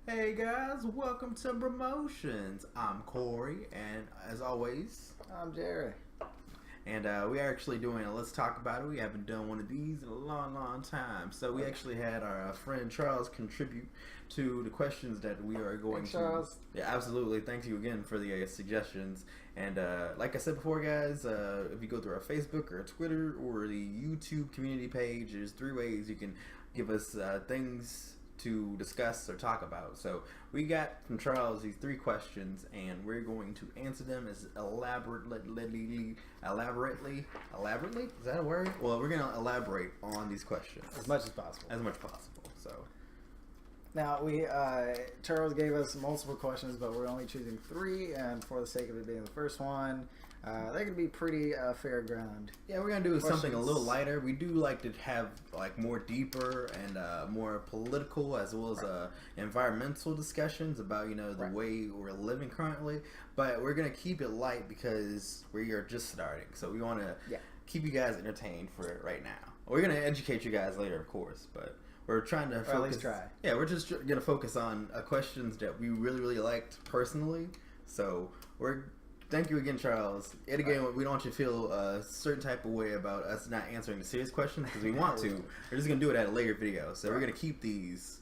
Hey guys, welcome to Promotions. I'm Corey, and as always, I'm Jerry. and we are actually doing a Let's Talk About It. We haven't done one of these in a long time. So we actually had our friend Charles contribute to the questions that we are going Thanks, to. Charles. Yeah, absolutely. Thank you again for the suggestions. And like I said before, guys, if you go through our Facebook or Twitter or the YouTube community page, there's 3 ways you can give us things to discuss or talk about. So we got from Charles these 3 questions, and we're going to answer them as elaborately. Is that a word? Well, we're gonna elaborate on these questions As much as possible. as much possible. So Now, Charles gave us multiple questions, but we're only choosing 3, and for the sake of it being the first one, they can be pretty fair ground. yeah, we're gonna do something a Questions. little lighter. We do like to have like more deeper and more political as well as environmental discussions about the Right. way we're living currently. But we're gonna keep it light because we are just starting, so we want to Yeah. keep you guys entertained for it right now. We're gonna educate you guys later, of course, but we're trying to Or focus. at least try. Yeah, we're just gonna focus on questions that we really liked personally. So thank you again, Charles. And again, we don't want you to feel a certain type of way about us not answering the serious questions because we want to. We're just gonna do it at a later video. So we're gonna keep these,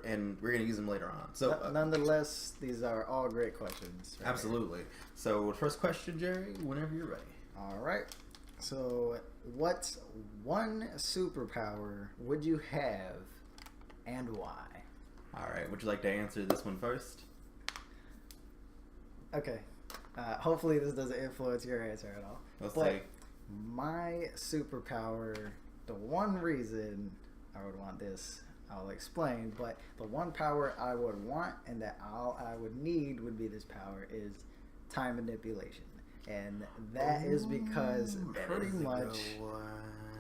and we're gonna use them later on. So Nonetheless, these are all great questions. Right? absolutely. So first question, Jerry, whenever you're ready. All right. So, what one superpower would you have, and why? All right. Would you like to answer this one first? Okay. Hopefully, this doesn't influence your answer at all. Let's But say. my superpower, the one reason I would want this, I'll explain, but the one power I would want and that all I would need would be this power is time manipulation. And that is because pretty much,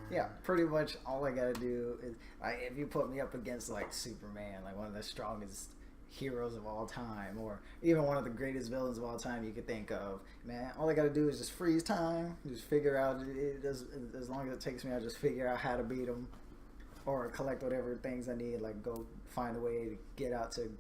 yeah, pretty much all I gotta do is, like, if you put me up against like Superman, like one of the strongest heroes of all time, or even one of the greatest villains of all time you could think of, man, all I gotta do is just freeze time, just figure out it does, as long as it takes me, I just figure out how to beat him, or collect whatever things I need, like go find a way to get out to,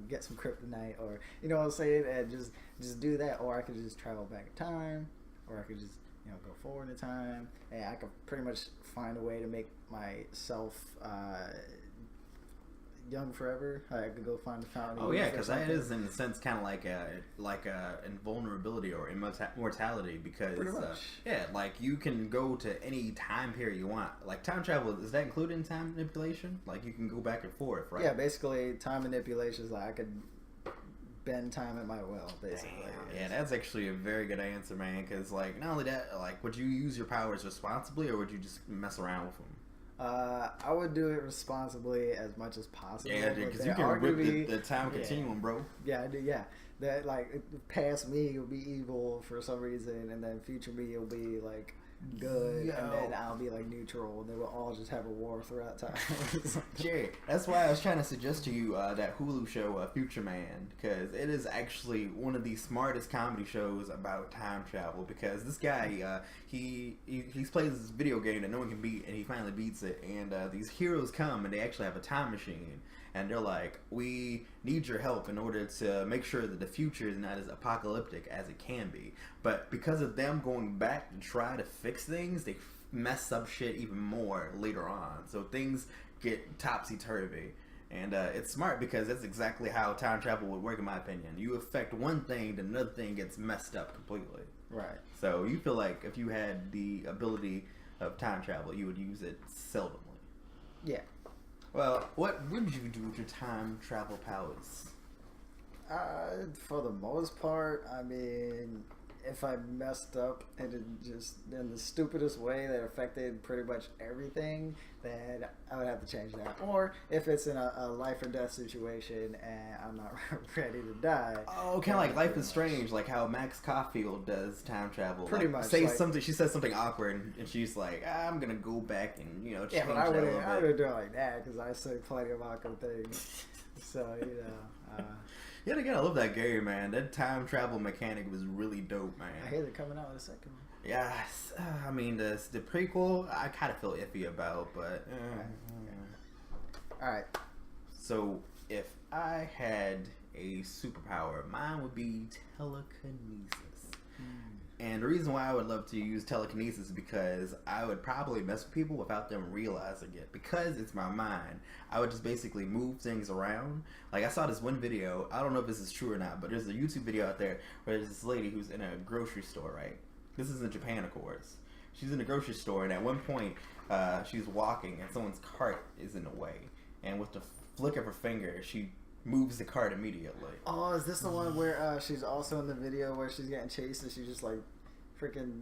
get some kryptonite, or what I'm saying, and just do that. Or I could just travel back in time, or I could just go forward in time, and I could pretty much find a way to make myself young forever. I could go find the fountain. Oh yeah, because that is in a sense kind of like a invulnerability or immortality. Because Pretty much. yeah, like you can go to any time period you want. Like time travel, is that included in time manipulation? Like you can go back and forth, right? Yeah, basically time manipulation is like I could bend time at my will, basically. Damn. Yeah, that's actually a very good answer, man. Because like not only that, like would you use your powers responsibly or would you just mess around with them? I would do it responsibly as much as possible. Yeah, but because you there can are gonna rip be- the time yeah. continuum, bro. Yeah, I do. Yeah, that like past me will be evil for some reason, and then future me will be like good, Yo. and then I'll be like neutral, and they will all just have a war throughout time. Jerry, that's why I was trying to suggest to you that Hulu show, Future Man, because it is actually one of the smartest comedy shows about time travel. Because this guy, he plays this video game that no one can beat, and he finally beats it. And these heroes come, and they actually have a time machine, and they're like, "We need your help in order to make sure that the future is not as apocalyptic as it can be." But because of them going back to try to fix things, they mess up shit even more later on. So things get topsy-turvy. And it's smart because that's exactly how time travel would work, in my opinion. You affect one thing, then another thing gets messed up completely. Right. So you feel like if you had the ability of time travel, you would use it seldomly. Yeah. Well, what would you do with your time travel powers? For the most part, I mean, if I messed up and it just in the stupidest way that affected pretty much everything, then I would have to change that. Or if it's in a life or death situation and I'm not ready to die. Oh, kind of like Life is Strange, like how Max Caulfield does time travel. Pretty like, much, Say like- something. She says something awkward, and she's like, "I'm gonna go back and change Yeah, but that I a wouldn't little bit." do it like that because I say plenty of awkward things. So, Yet again, I love that game, man. That time travel mechanic was really dope, man. I hear they're coming out with a second one. Yes, I mean the prequel, I kind of feel iffy about, but All right. so if I had a superpower, mine would be telekinesis. And the reason why I would love to use telekinesis is because I would probably mess with people without them realizing it. Because it's my mind, I would just basically move things around. Like I saw this one video, I don't know if this is true or not, but there's a YouTube video out there where there's this lady who's in a grocery store, right? This is in Japan, of course. She's in a grocery store, and at one point, she's walking, and someone's cart is in the way. And with the flick of her finger, she moves the cart immediately. Oh, is this the one where she's also in the video where she's getting chased and she's just like freaking...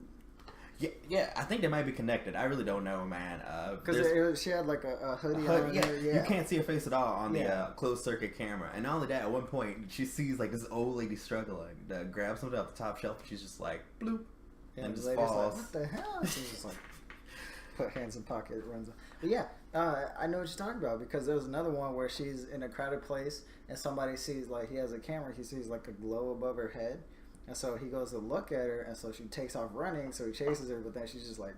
Yeah, I think they might be connected. I really don't know, man. Because she had like a hoodie on. Yeah, her, yeah, you can't see her face at all on the closed circuit camera. And not only that, at one point she sees like this old lady struggling to grab something off the top shelf, and she's just like bloop, and just falls. Like, what the hell? She's just like put hands in pocket, runs. But yeah, I know what you're talking about because there was another one where she's in a crowded place and somebody sees like he has a camera. He sees like a glow above her head. And so he goes to look at her, and so she takes off running, so he chases her, but then she's just like...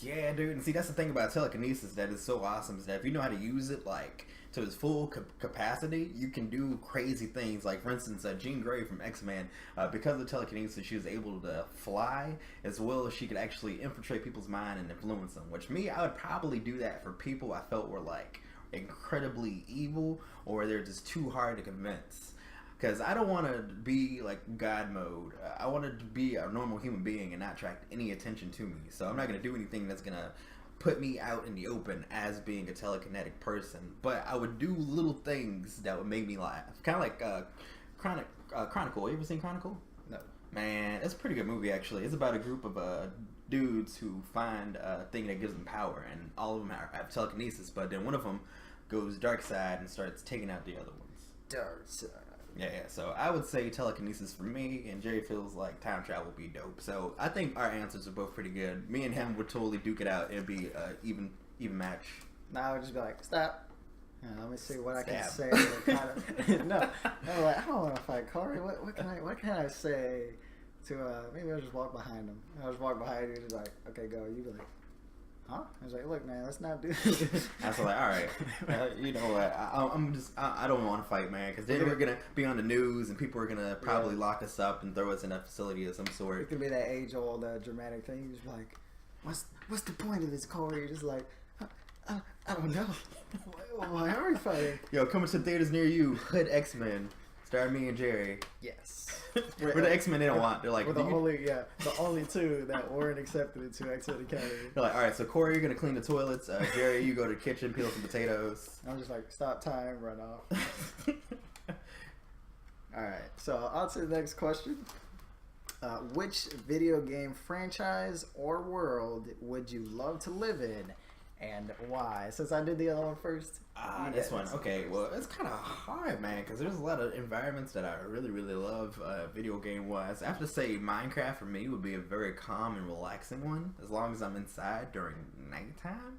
Yeah, dude. And see, that's the thing about telekinesis that is so awesome, is that if you know how to use it, like, to its full capacity, you can do crazy things. Like, for instance, Jean Grey from X-Men, because of telekinesis, she was able to fly, as well as she could actually infiltrate people's mind and influence them. Which, me, I would probably do that for people I felt were, like, incredibly evil, or they're just too hard to convince. Because I don't want to be like God mode. I want to be a normal human being and not attract any attention to me. So I'm not going to do anything that's going to put me out in the open as being a telekinetic person. But I would do little things that would make me laugh. Kind of like Chronicle. You ever seen Chronicle? No. Man, it's a pretty good movie, actually. It's about a group of dudes who find a thing that gives them power. And all of them have telekinesis. But then one of them goes dark side and starts taking out the other ones. Dark side. Yeah, so I would say telekinesis for me, and Jerry feels like time travel would be dope. So I think our answers are both pretty good. Me and him would totally duke it out. It'd be even match. No, I would just be like, stop. Let me see what I can say. No, I'm like, I don't want to fight Corey. What can I say to maybe I'll just walk behind him. I'll just walk behind you and just like, okay, go. You be like, huh? I was like, look, man, let's not do this. I was like, all right, you know what? I don't want to fight, man, because then we're gonna be on the news and people are gonna probably lock us up and throw us in a facility of some sort. It could be that age-old dramatic thing. You just be like, what's the point of this, Corey? You're just like, I don't know. Why are we fighting? Yo, coming to theaters near you, Hood X-Men. Star me and Jerry. Yes. We're the X-Men they don't want. They're like, we're the only two that weren't accepted into X-Men Academy. They're like, all right, so Corey, you're gonna clean the toilets. Jerry, you go to the kitchen, peel some potatoes. I'm just like, stop time, run off. All right, so on to the next question. Which video game franchise or world would you love to live in? And why? Since I did the other one first. This one. Okay, well, it's kind of hard, man, because there's a lot of environments that I really, really love video game-wise. I have to say Minecraft, for me, would be a very calm and relaxing one, as long as I'm inside during nighttime.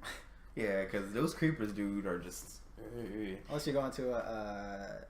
Yeah, because those creepers, dude, are just... Unless you go into a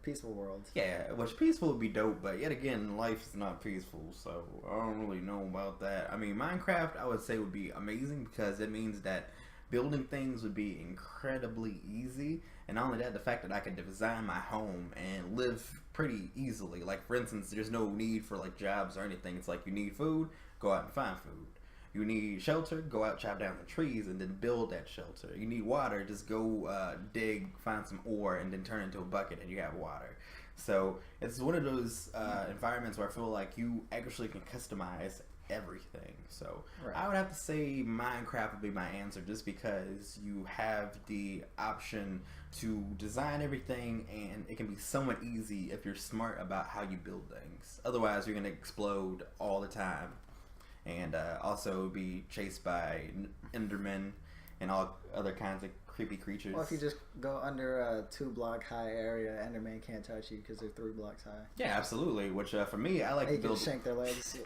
peaceful world. Yeah, which peaceful would be dope, but yet again, life is not peaceful, so I don't really know about that. I mean, Minecraft, I would say, would be amazing because it means that building things would be incredibly easy, and not only that, the fact that I could design my home and live pretty easily. Like, for instance, there's no need for, like, jobs or anything. It's like, you need food, go out and find food. You need shelter, go out, chop down the trees, and then build that shelter. You need water, just go dig, find some ore, and then turn it into a bucket, and you have water. So it's one of those environments where I feel like you actually can customize everything. So I would have to say Minecraft would be my answer, just because you have the option to design everything, and it can be somewhat easy if you're smart about how you build things. Otherwise, you're going to explode all the time. And also be chased by Endermen and all other kinds of creepy creatures. Well, if you just go under a 2-block high area, Enderman can't touch you because they're 3 blocks high. Yeah, absolutely. Which for me, I like to build. Shank their legs.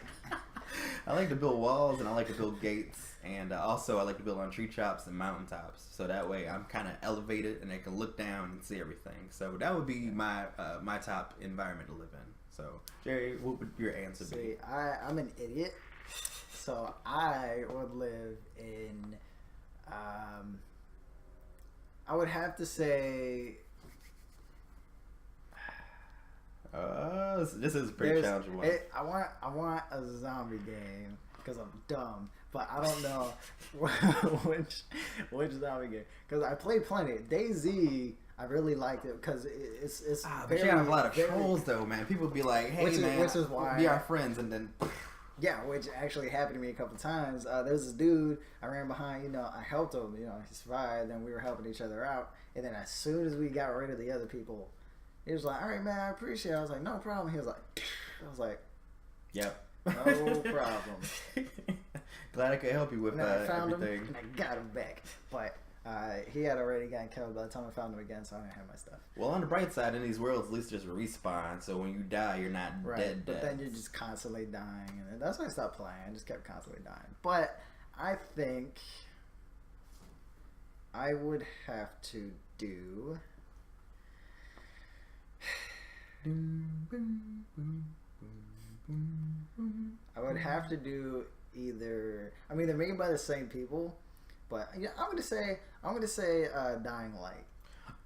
I like to build walls and I like to build gates, and also I like to build on tree tops and mountaintops. So that way I'm kind of elevated and I can look down and see everything. So that would be my my top environment to live in. So Jerry, what would your answer be? I'm an idiot. So I would live in, I would have to say. This is a pretty challenging one. I want a zombie game because I'm dumb, but I don't know which zombie game. Because I played plenty. DayZ, I really liked it because it's but you have a lot of trolls though, man. People be like, "Hey, which is why be our friends," and then. Yeah, which actually happened to me a couple times. There's this dude I ran behind. I helped him. He survived. Then we were helping each other out. And then as soon as we got rid of the other people, he was like, "All right, man, I appreciate it." I was like, "No problem." He was like, "I was like, yep, no problem." Glad I could help you with I found everything. him and I got him back, but he had already gotten killed by the time I found him again, so I didn't have my stuff. Well, on the bright side, in these worlds, at least just respawn. So when you die, you're not dead. But then you're just constantly dying, and that's why I stopped playing. I just kept constantly dying. But I think I would have to do. I would have to do either. I mean, they're made by the same people, but yeah, I'm gonna say Dying Light.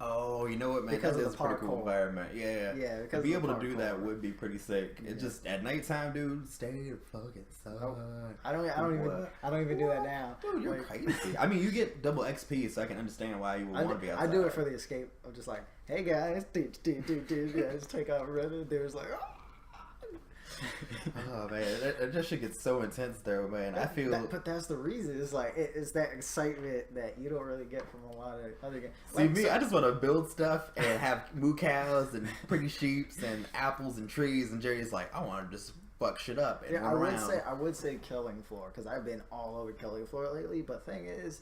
Oh, you know what, man? Because that is a pretty cool environment. Yeah. Because to be able to do that would be pretty sick. It's just at nighttime, dude. Stay the fucking sun. Nope. I don't even do that now. Dude, you're crazy. I mean, you get double XP, so I can understand why you would want to be outside. I do it for the escape. I'm just like, hey guys, just take out running. There's like, oh man, that shit gets so intense though, man. But that's the reason. It's like it's that excitement that you don't really get from a lot of other games. See me, I just want to build stuff and have moo cows and pretty sheeps and apples and trees. And Jerry's like, I want to just fuck shit up and run around. I would say Killing Floor because I've been all over Killing Floor lately. But thing is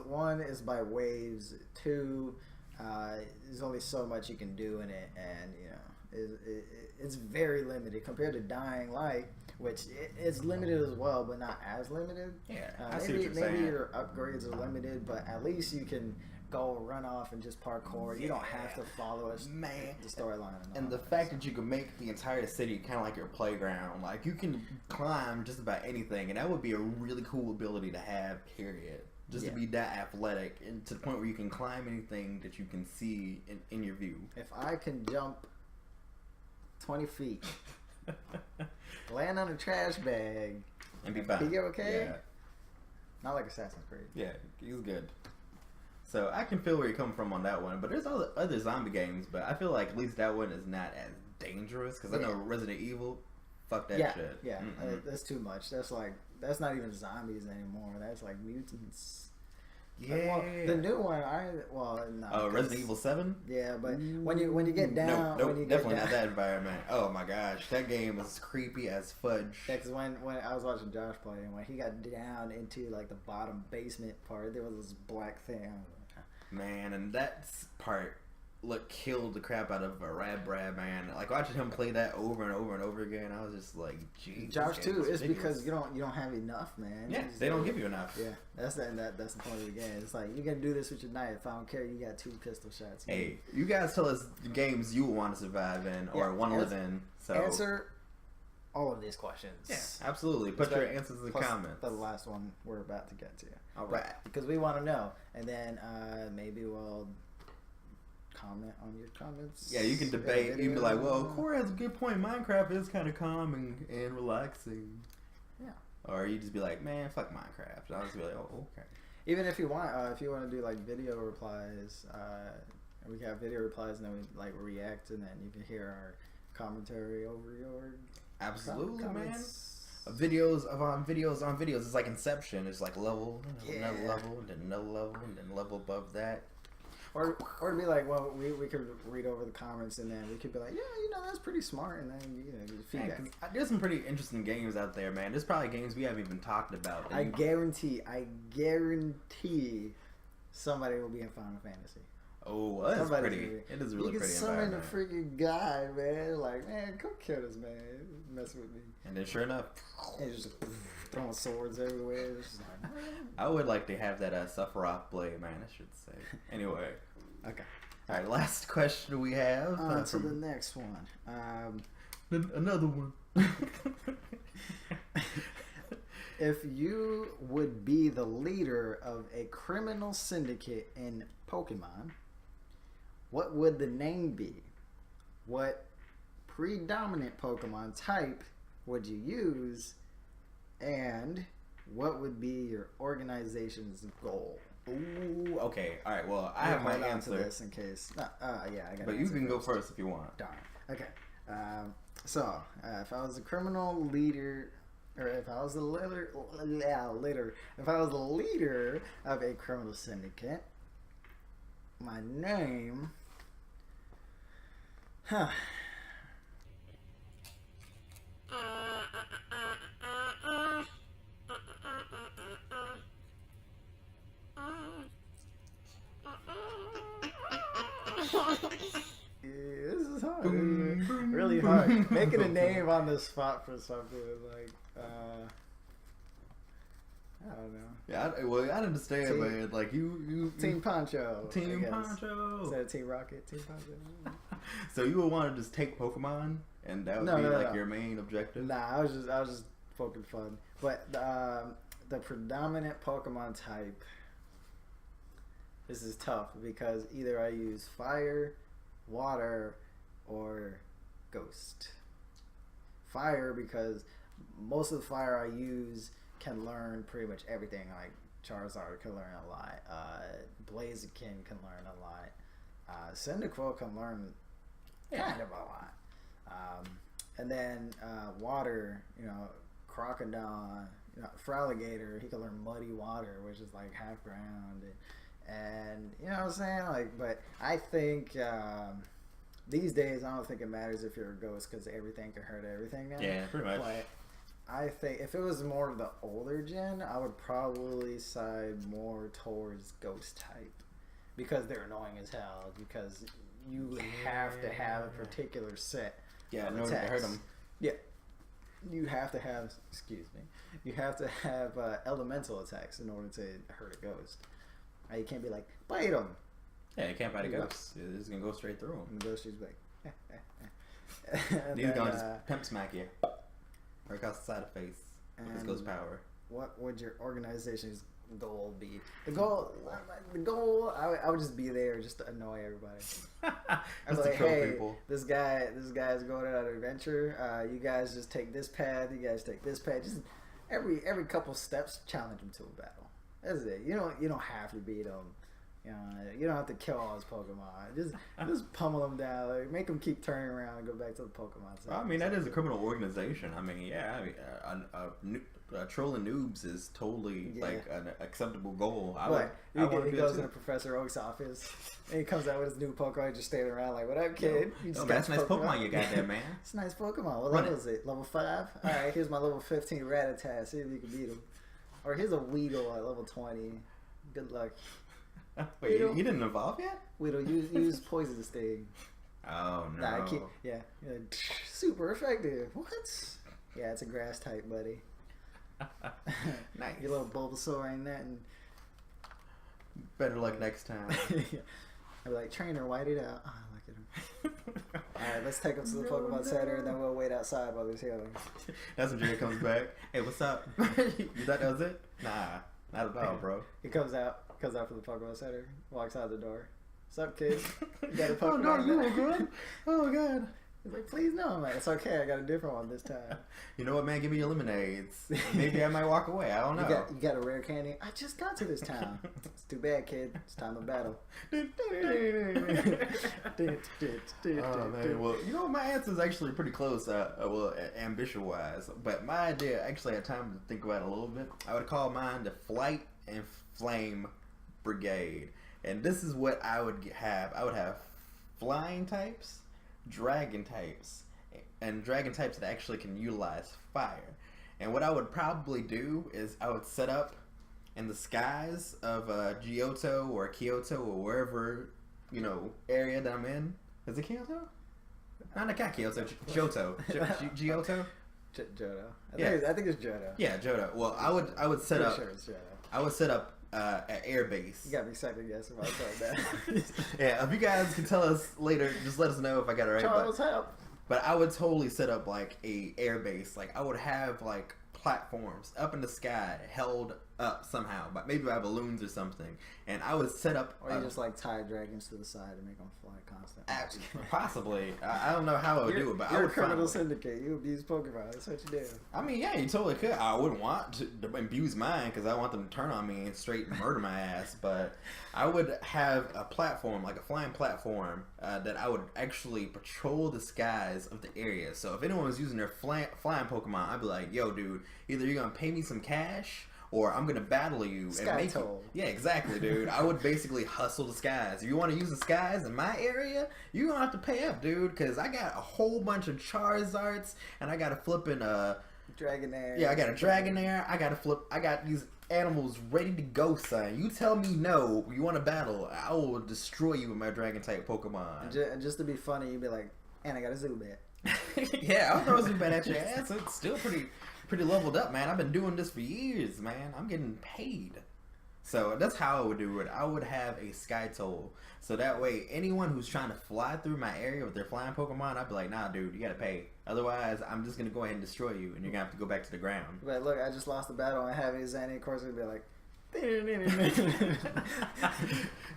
one is by waves. Two, there's only so much you can do in it, and it's very limited compared to Dying Light, which it's limited as well, but not as limited. Yeah, I see what you're saying. Maybe your upgrades are limited, but at least you can go run off and just parkour. You don't have to follow the storyline. And the fact that you can make the entire city kind of like your playground, like you can climb just about anything, and that would be a really cool ability to have. Period. Just to be that athletic, and to the point where you can climb anything that you can see in your view. If I can jump 20 feet, land on a trash bag, and be fine. Be okay? Yeah. Not like Assassin's Creed. Yeah, he's good. So I can feel where you're coming from on that one, but there's other zombie games, but I feel like at least that one is not as dangerous, because I know Resident Evil, fuck that shit. Yeah, that's too much. That's not even zombies anymore. That's like mutants. Yeah, the new one. Resident Evil 7. Yeah, but when you get down, definitely not that environment. Oh my gosh, that game is creepy as fudge. Yeah, because when I was watching Josh play, and when he got down into like the bottom basement part, there was this black thing. Man, and that part killed the crap out of a Brad, man. Like watching him play that over and over and over again, I was just like, geez. Josh too is because you don't have enough, man. Yeah, they don't give you enough. Yeah, that's the point of the game. It's like you can do this with your knife. I don't care. You got 2 pistol shots. Hey, you guys tell us the games you want to survive in or want to live in. So answer all of these questions. Yeah, absolutely. Put your answers in the comments. The last one we're about to get to. All right, because we want to know, and then maybe we'll comment on your comments. Yeah, you can debate. You can be like, well, Corey has a good point. Minecraft is kind of calming and relaxing. Yeah. Or you just be like, man, fuck Minecraft. And I'll just be like, oh, okay. Even if you want to do like video replies, we have video replies, and then we like react, and then you can hear our commentary over your comments. Videos on videos. It's like Inception. It's like level, another level, and then another level, and then level above that. Or it'd be like, well, we could read over the comments, and then we could be like, yeah, that's pretty smart, and then get feedback. Yeah, there's some pretty interesting games out there, man. There's probably games we haven't even talked about. I guarantee somebody will be in Final Fantasy. Oh, that's pretty. It is really pretty. You can summon a freaking guy, man. Like, man, come kill this man. Messing with me. And then, sure enough, and just throwing swords everywhere. Just like, I would like to have that Sephiroth blade, man. I should say. Anyway. Okay. All right. Last question we have. On to the next one. Another one. If you would be the leader of a criminal syndicate in Pokemon, what would the name be? What predominant Pokemon type would you use? And what would be your organization's goal? Ooh, okay. All right. Well, I have my answer. To this in case. Yeah, I got. But you can go first if you want. Darn. Okay. So, if I was a criminal leader, or if I was the leader, if I was the leader of a criminal syndicate, my name, this is hard. Really hard. Making a name on the spot for something like, I don't know. Yeah, I understand, man. Like you Team Poncho. Team Poncho. Is that a Team Rocket? Team Poncho. So you would want to just take Pokemon, and that would be your main objective? Nah, I was just poking fun. But the predominant Pokemon type. This is tough because either I use fire, water, or ghost. Fire because most of the fire I use can learn pretty much everything. Like Charizard can learn a lot. Blaziken can learn a lot. Cyndaquil can learn kind of a lot. And then water, Crocodile, Feraligatr, he can learn Muddy Water, which is like half ground. And you know what I'm saying? Like, but I think these days I don't think it matters if you're a ghost because everything can hurt everything now. Yeah, pretty much. But I think if it was more of the older gen, I would probably side more towards ghost type because they're annoying as hell. Because you have to have a particular set. Yeah, in order to hurt them. Yeah, you have to have. Excuse me. You have to have elemental attacks in order to hurt a ghost. You can't be like, bite him. Yeah, you can't bite a ghost. It's gonna go straight through him. And the ghost is like, He's gonna just pimp smack you. Or across the side of the face. With his ghost power. What would your organization's goal be? The goal, I would just be there just to annoy everybody. I'd be like, hey, people. This guy's going on an adventure. You guys just take this path. You guys take this path. Just every couple steps, challenge him to a battle. That's it. You don't have to beat him. You don't have to kill all his Pokemon. Just pummel them down. Like, make them keep turning around and go back to the Pokemon side. Well, I mean, that is a criminal organization. I mean, yeah, trolling noobs is totally like an acceptable goal. He goes into Professor Oak's office and he comes out with his new Pokemon just standing around like, what up, kid? That's a nice Pokemon you got there, man. It's a nice Pokemon. What level is it? Level 5? Alright, here's my level 15 Rattata. See if you can beat him. Or here's a Weedle at level 20. Good luck. Wait, you didn't evolve yet? Weedle, use Poison Sting. Oh, no. Super effective. What? Yeah, it's a grass type, buddy. Nice. Your little Bulbasaur ain't nothing. Better luck next time. Yeah. I'd be like, trainer, white it out. Oh, look at him. Alright, let's take him to the Pokemon Center and then we'll wait outside while he's healing. That's when Jerry comes back. Hey, what's up? You thought that was it? Nah, not at all, bro. He comes out from the Pokemon Center, walks out the door. What's up, kid? You got a Pokemon? Oh, no, you were good? Oh, God. He's like, please no. I'm like, it's okay. I got a different one this time. You know what, man? Give me your lemonades. Maybe I might walk away. I don't know. You got a rare candy? I just got to this town. It's too bad, kid. It's time to battle. Oh, man. Well, my answer is actually pretty close, ambition-wise. But my idea, actually, I had time to think about it a little bit. I would call mine the Flight and Flame Brigade. And this is what I would have. I would have flying types, dragon types, and dragon types that actually can utilize fire. And what I would probably do is I would set up in the skies of Johto or Kyoto or wherever, area that I'm in. Is it Kyoto? No, not Kyoto. Johto. Johto? Johto. I think it's Johto. Yeah, Johto. Well, I would set up. Sure it's Johto. I would set up an air base. You got me second guessing about that. Yeah, if you guys can tell us later, just let us know if I got it right. Charles, help. But I would totally set up like a air base. Like I would have like platforms up in the sky, held up somehow, but maybe by balloons or something. And I would set up. Or you just like tie dragons to the side and make them fly constantly. Possibly. I don't know how I would do it, but I would. You're a criminal syndicate. You abuse Pokemon. That's what you do. I mean, yeah, you totally could. I wouldn't want to abuse mine because I want them to turn on me and straight murder my ass. But I would have a platform, like a flying platform, that I would actually patrol the skies of the area. So if anyone was using their flying Pokemon, I'd be like, yo, dude, either you're going to pay me some cash or I'm going to battle you. Sky toll. Yeah, exactly, dude. I would basically hustle the skies. If you want to use the skies in my area, you're going to have to pay up, dude, because I got a whole bunch of Charizards and I got a flipping... Dragonair. Yeah, I got a Dragonair. I got these animals ready to go, son. You tell me no, you want to battle, I will destroy you with my Dragon-type Pokemon. Just to be funny, you'd be like, and I got a Zubat. Yeah, I'll throw a Zubat at your ass. It's still pretty leveled up, man. I've been doing this for years, man. I'm getting paid. So that's how I would do it. I would have a sky toll. So that way, anyone who's trying to fly through my area with their flying Pokemon, I'd be like, nah, dude, you gotta pay. Otherwise, I'm just gonna go ahead and destroy you, and you're gonna have to go back to the ground. But look, I just lost the battle and having Zanny, of course, would be like,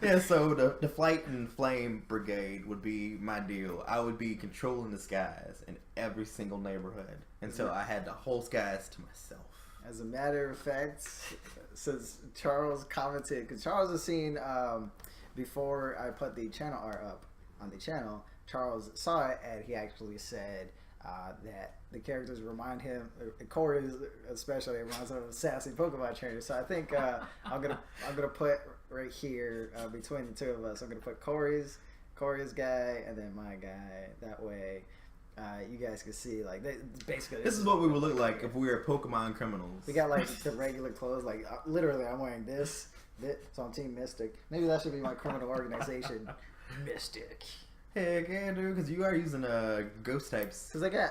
yeah, so the Flight and Flame Brigade would be my deal. I would be controlling the skies in every single neighborhood until I had the whole skies to myself. As a matter of fact, since Charles commented, because Charles has seen, before I put the channel art up on the channel, Charles saw it and he actually said that the characters remind him, Corey especially reminds him of a sassy Pokemon trainer. So I think I'm gonna put right here between the two of us, I'm gonna put Corey's guy and then my guy. That way, you guys can see like basically. This is what we would look like if we were Pokemon criminals. We got like the regular clothes. Like literally, I'm wearing this. So I'm Team Mystic. Maybe that should be my criminal organization, Mystic. Heck yeah, dude, because you are using ghost types. Because I got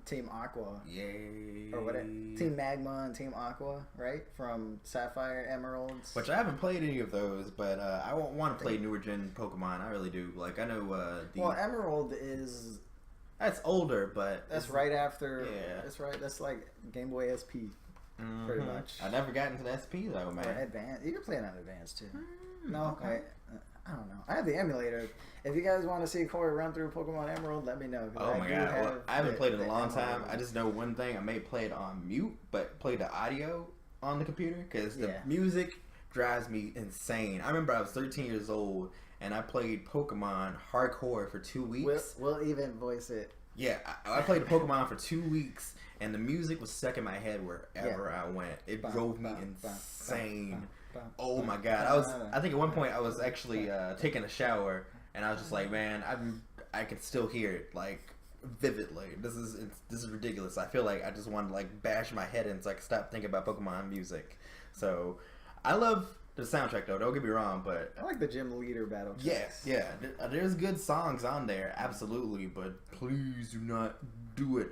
Team Aqua. Yay. Or whatever. Team Magma and Team Aqua, right? From Sapphire, Emeralds. Which I haven't played any of those, but I want to play newer gen Pokemon. I really do. Like, I know Well, Emerald is... That's older, but... That's right after... Yeah. That's right. That's like Game Boy SP. Mm-hmm. Pretty much. I never got into the SP, though, man. Or Advanced. You can play it on Advanced, too. No? Okay. I don't know. I have the emulator. If you guys want to see Corey run through Pokemon Emerald, let me know. Oh my god! Well, I haven't played it in a long time. I just know one thing. I may play it on mute, but play the audio on the computer because the music drives me insane. I remember I was 13 years old and I played Pokemon hardcore for 2 weeks. We'll even voice it. Yeah, I played Pokemon for 2 weeks and the music was stuck in my head wherever I went. It drove me insane. Oh my god! I think at one point I was actually taking a shower and I was just like, man, I can still hear it like vividly. This is ridiculous. I feel like I just want to like bash my head in so I can stop thinking about Pokemon music. So I love the soundtrack though. Don't get me wrong, but I like the gym leader battle tracks. Yes, yeah. There's good songs on there, absolutely. But please do not do it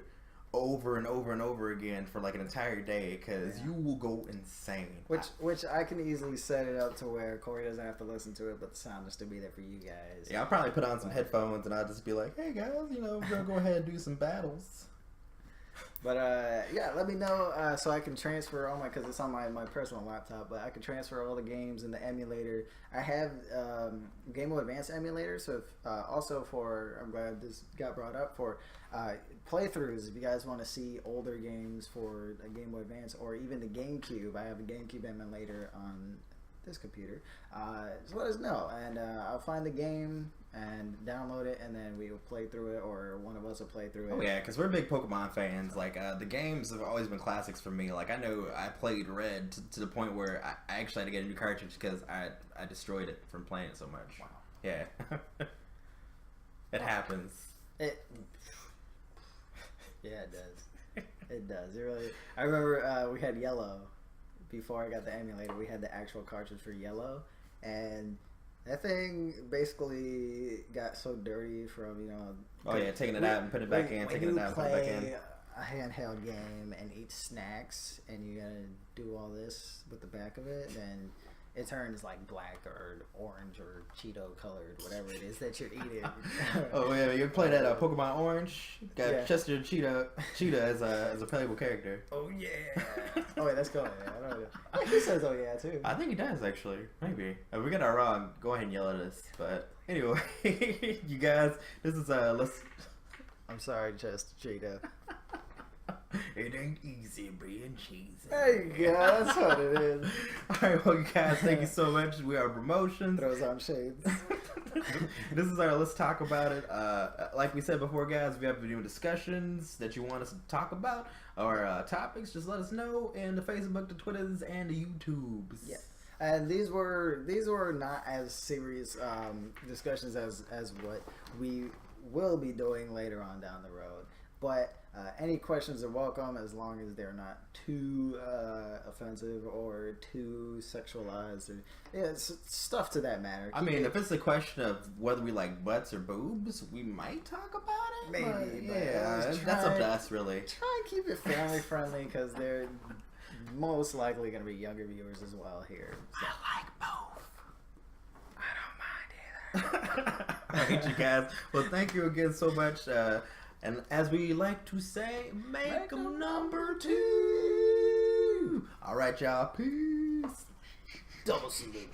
over and over and over again for like an entire day because you will go insane. Which I can easily set it up to where Corey doesn't have to listen to it, but the sound will still be there for you guys. Yeah, I'll probably put on some headphones and I'll just be like, hey guys, we're gonna go ahead and do some battles. But yeah, let me know so I can transfer all my, because it's on my personal laptop, but I can transfer all the games in the emulator. I have Game Boy Advance emulator, so if, also for, I'm glad this got brought up, for playthroughs, if you guys want to see older games for a Game Boy Advance or even the GameCube. I have a GameCube emulator on this computer. Just let us know, and I'll find the game and download it, and then we will play through it, or one of us will play through it. Oh yeah, because we're big Pokemon fans. Like the games have always been classics for me. Like I know I played Red to the point where I actually had to get a new cartridge because I destroyed it from playing it so much. Wow. Yeah, it happens. Yeah, it does. It does. It really. I remember we had Yellow before I got the emulator. We had the actual cartridge for Yellow, and that thing basically got so dirty from Oh yeah, taking it out and putting it back in, taking it out and putting it back in. A handheld game and eat snacks, and you gotta do all this with the back of it, then it turns like black or orange or Cheeto colored, whatever it is that you're eating. Oh yeah, you play that Pokemon Orange. Got Yeah. Chester Cheetah as a playable character. Oh yeah. Oh wait, that's cool. Yeah, I don't know. I think he says oh yeah too. I think he does actually. Maybe. If we get that wrong, go ahead and yell at us. But anyway, you guys, this is let's. I'm sorry, Chester Cheetah. It ain't easy being cheesy. There you go. That's what it is. Alright, well, you guys, thank you so much. We are promotions. Throws on shades. This is our Let's Talk About It. Like we said before, guys, if you have new discussions that you want us to talk about or topics, just let us know in the Facebook, the Twitters, and the YouTubes. Yeah. And these were not as serious discussions as what we will be doing later on down the road. But any questions are welcome as long as they're not too offensive or too sexualized or stuff to that matter. I mean, if it's a question of whether we like butts or boobs, we might talk about it. Maybe, but but yeah, that's up to us, really. Try and keep it family friendly because they're most likely going to be younger viewers as well here. So. I like both. I don't mind either. All right, you guys. Well, thank you again so much. And as we like to say, make them number 2. All right, y'all. Peace. Double salute.